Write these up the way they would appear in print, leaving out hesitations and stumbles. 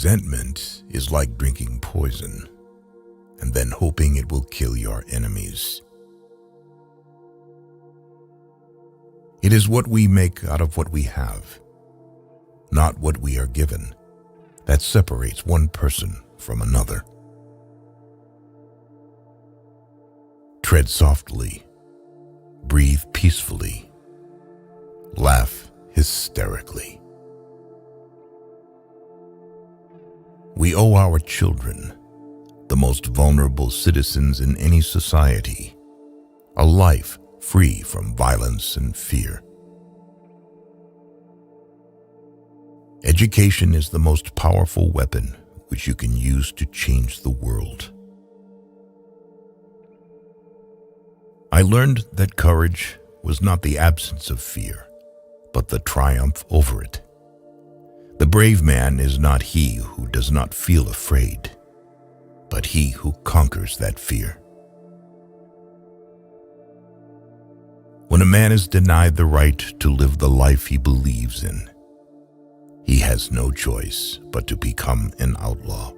Resentment is like drinking poison and then hoping it will kill your enemies. It is what we make out of what we have, not what we are given, that separates one person from another. Tread softly, breathe peacefully, laugh hysterically. We owe our children, the most vulnerable citizens in any society, a life free from violence and fear. Education is the most powerful weapon which you can use to change the world. I learned that courage was not the absence of fear, but the triumph over it. The brave man is not he who does not feel afraid, but he who conquers that fear. When a man is denied the right to live the life he believes in, he has no choice but to become an outlaw.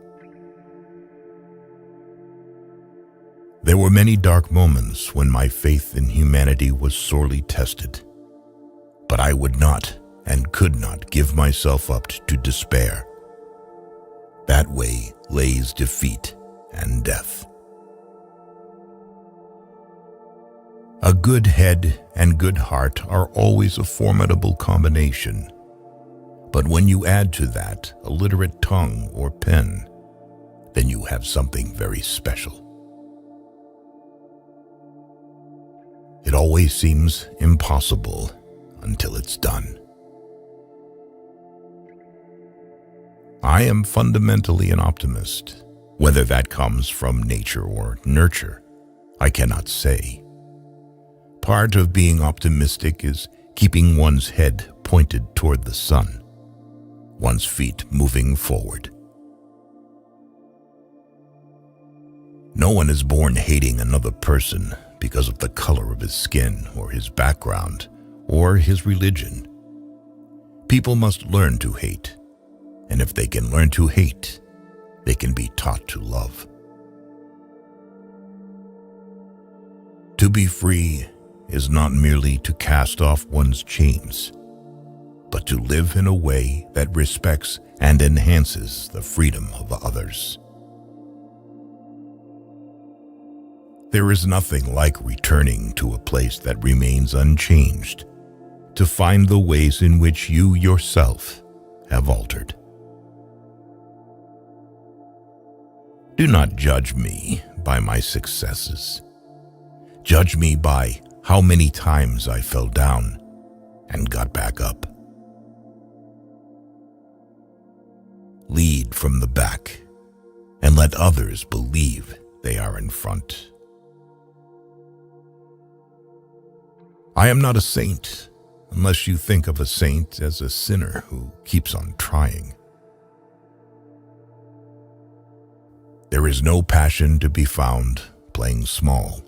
There were many dark moments when my faith in humanity was sorely tested, but I would not and could not give myself up to despair. That way lays defeat and death. A good head and good heart are always a formidable combination, but when you add to that a literate tongue or pen, then you have something very special. It always seems impossible until it's done. I am fundamentally an optimist. Whether that comes from nature or nurture, I cannot say. Part of being optimistic is keeping one's head pointed toward the sun, one's feet moving forward. No one is born hating another person because of the color of his skin or his background or his religion. People must learn to hate, and if they can learn to hate, they can be taught to love. To be free is not merely to cast off one's chains, but to live in a way that respects and enhances the freedom of others. There is nothing like returning to a place that remains unchanged to find the ways in which you yourself have altered. Do not judge me by my successes. Judge me by how many times I fell down and got back up. Lead from the back and let others believe they are in front. I am not a saint unless you think of a saint as a sinner who keeps on trying. There is no passion to be found playing small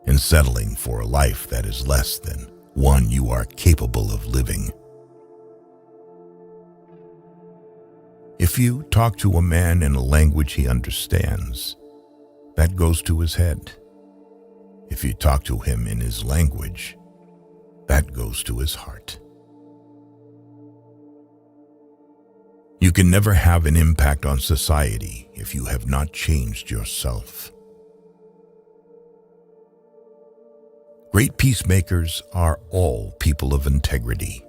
and settling for a life that is less than one you are capable of living. If you talk to a man in a language he understands, that goes to his head. If you talk to him in his language, that goes to his heart. You can never have an impact on society if you have not changed yourself. Great peacemakers are all people of integrity,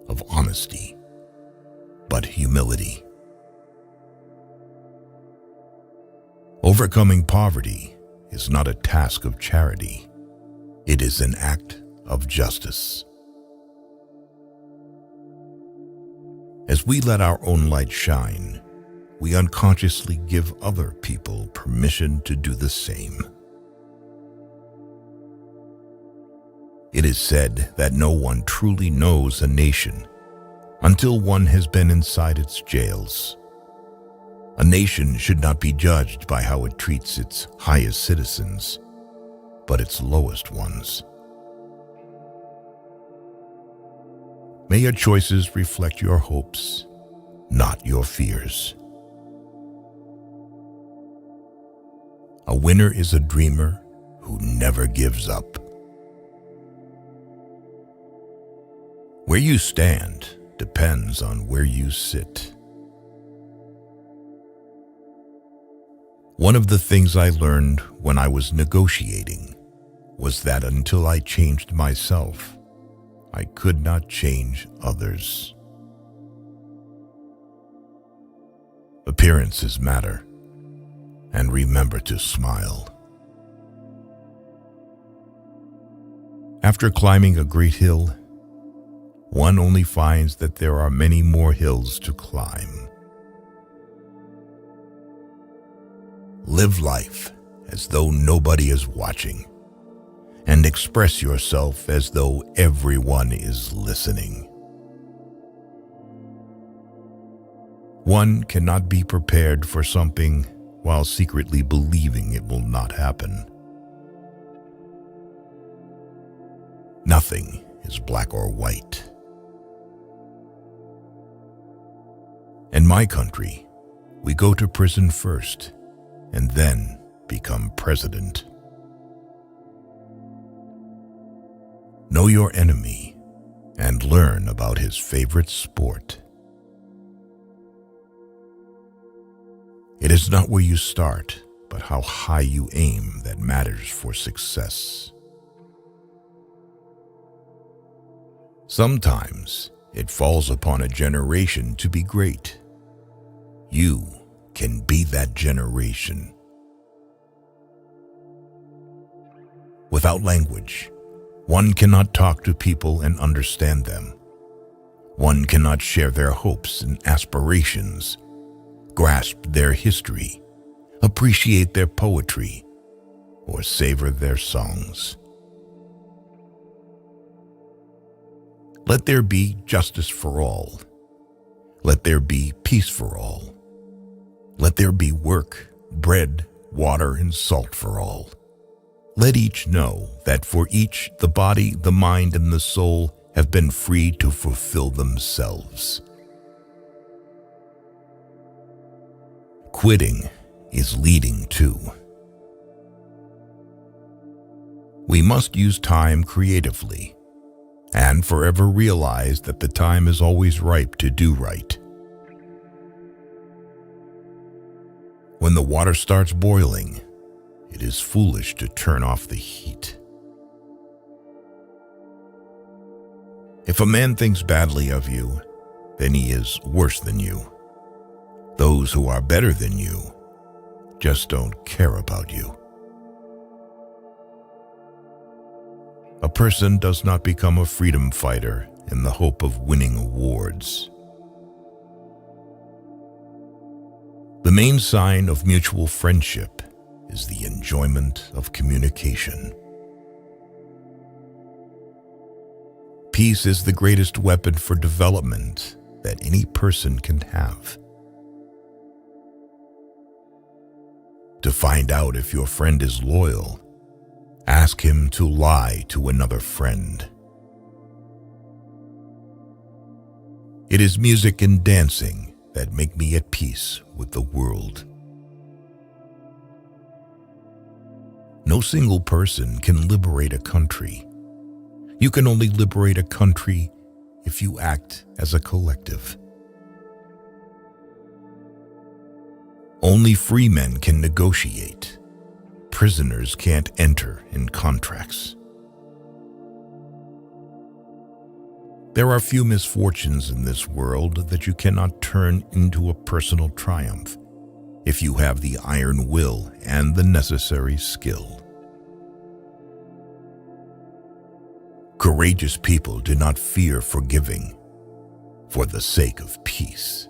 of honesty, but humility. Overcoming poverty is not a task of charity. It is an act of justice. As we let our own light shine, we unconsciously give other people permission to do the same. It is said that no one truly knows a nation until one has been inside its jails. A nation should not be judged by how it treats its highest citizens, but its lowest ones. May your choices reflect your hopes, not your fears. A winner is a dreamer who never gives up. Where you stand depends on where you sit. One of the things I learned when I was negotiating was that until I changed myself, I could not change others. Appearances matter, and remember to smile. After climbing a great hill, one only finds that there are many more hills to climb. Live life as though nobody is watching, and express yourself as though everyone is listening. One cannot be prepared for something while secretly believing it will not happen. Nothing is black or white. In my country, we go to prison first and then become president. Know your enemy and learn about his favorite sport. It is not where you start, but how high you aim that matters for success. Sometimes it falls upon a generation to be great. You can be that generation. Without language, one cannot talk to people and understand them. One cannot share their hopes and aspirations, grasp their history, appreciate their poetry, or savor their songs. Let there be justice for all. Let there be peace for all. Let there be work, bread, water, and salt for all. Let each know that for each the body, the mind, and the soul have been free to fulfill themselves. Quitting is leading too. We must use time creatively and forever realize that the time is always ripe to do right. When the water starts boiling, it is foolish to turn off the heat. If a man thinks badly of you, then he is worse than you. Those who are better than you just don't care about you. A person does not become a freedom fighter in the hope of winning awards. The main sign of mutual friendship is the enjoyment of communication. Peace is the greatest weapon for development that any person can have. To find out if your friend is loyal, ask him to lie to another friend. It is music and dancing that make me at peace with the world. No single person can liberate a country. You can only liberate a country if you act as a collective. Only free men can negotiate. Prisoners can't enter in contracts. There are few misfortunes in this world that you cannot turn into a personal triumph if you have the iron will and the necessary skill. Courageous people do not fear forgiving for the sake of peace.